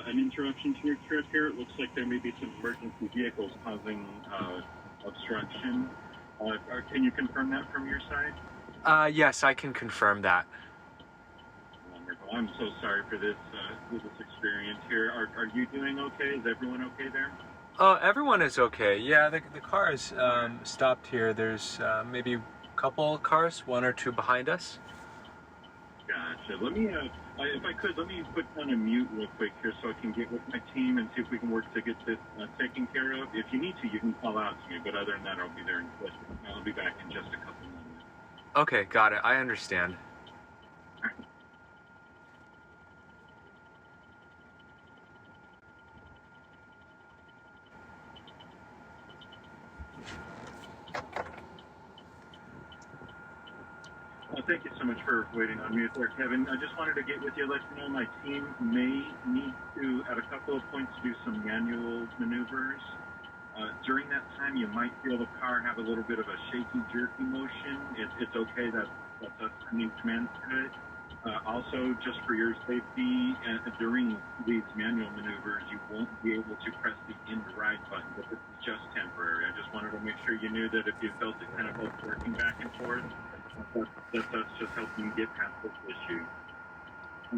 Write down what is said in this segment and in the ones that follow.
An interruption to your trip here. It looks like there may be some emergency vehicles causing obstruction. Can you confirm that from your side? Yes, I can confirm that. Wonderful. I'm so sorry for this experience here. Are you doing okay? Is everyone okay there? Oh, everyone is okay. Yeah, the car is stopped here. There's maybe a couple cars, one or two behind us. Gotcha. Let me, if I could, let me put on a mute real quick here so I can get with my team and see if we can work to get this taken care of. If you need to, you can call out to me, but other than that, I'll be there in just, I'll be back in just a couple minutes. Okay, got it. I understand. Thank you so much for waiting on mute there, Kevin. I just wanted to get with you, let you know my team may need to, at a couple of points, do some manual maneuvers. During that time, you might feel the car have a little bit of a shaky, jerky motion. It's okay. That's us sending commands to it. Also, just for your safety, during these manual maneuvers, you won't be able to press the end ride button, but this is just temporary. I just wanted to make sure you knew that if you felt it kind of both working back and forth, that's just helping get past this issue.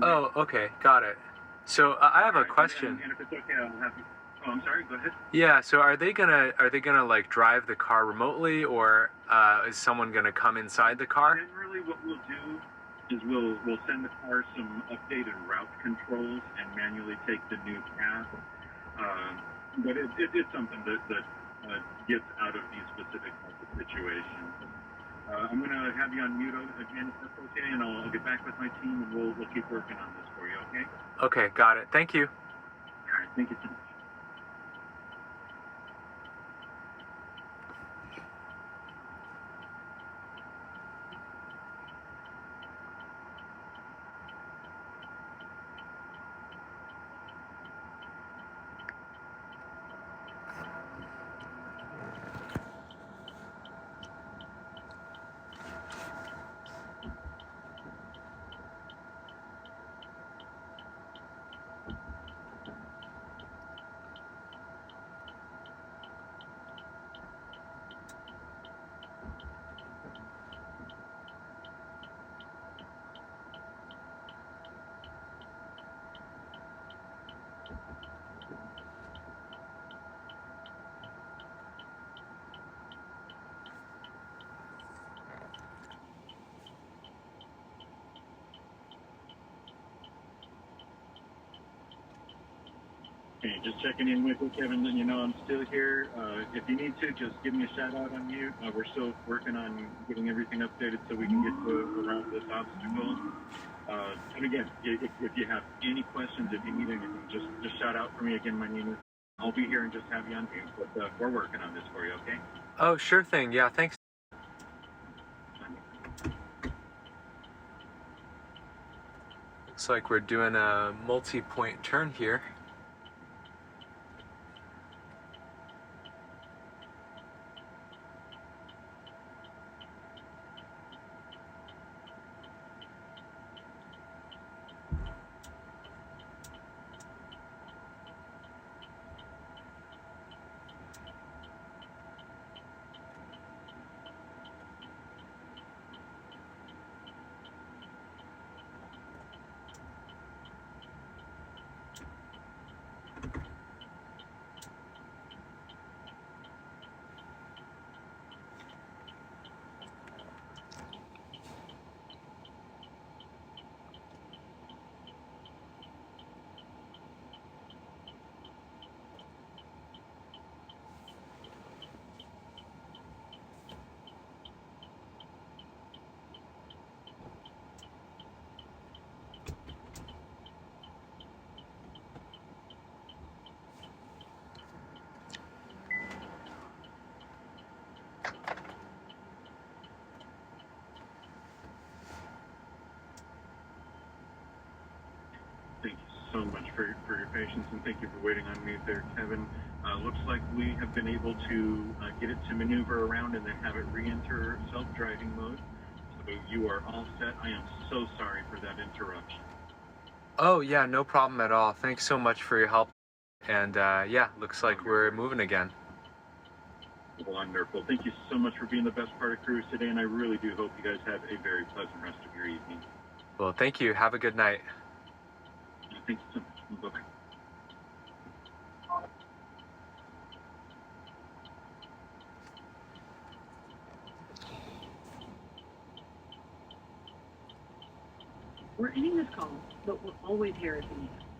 Oh, okay, got it. So I have a question. And if it's okay, I'll have you. Oh, I'm sorry. Go ahead. Yeah. So are they gonna like drive the car remotely, or is someone gonna come inside the car? Generally, what we'll do is we'll send the car some updated route controls and manually take the new path. But it's something that gets out of these specific types of situations. I'm going to have you on mute again, if that's okay, and I'll get back with my team, and we'll keep working on this for you, okay? Okay, got it. Thank you. All right, thank you so much. Okay, just checking in with you, Kevin, letting you know I'm still here. If you need to, just give me a shout out on mute. We're still working on getting everything updated so we can get around this obstacle. And again, if you have any questions, if you need anything, just shout out for me. Again, my name is. I'll be here and just have you on mute, but we're working on this for you, okay? Oh, sure thing. Yeah, thanks. Looks like we're doing a multi-point turn here. Thank you so much for your patience, and thank you for waiting on me there, Kevin. Looks like we have been able to get it to maneuver around and then have it re-enter self-driving mode. So you are all set. I am so sorry for that interruption. Oh, yeah, no problem at all. Thanks so much for your help. And yeah, looks like we're moving again. Wonderful. Thank you so much for being the best part of Cruise today, and I really do hope you guys have a very pleasant rest of your evening. Well, thank you. Have a good night. Thank you so much. Bye-bye. We're ending this call, but we're always here if you need us.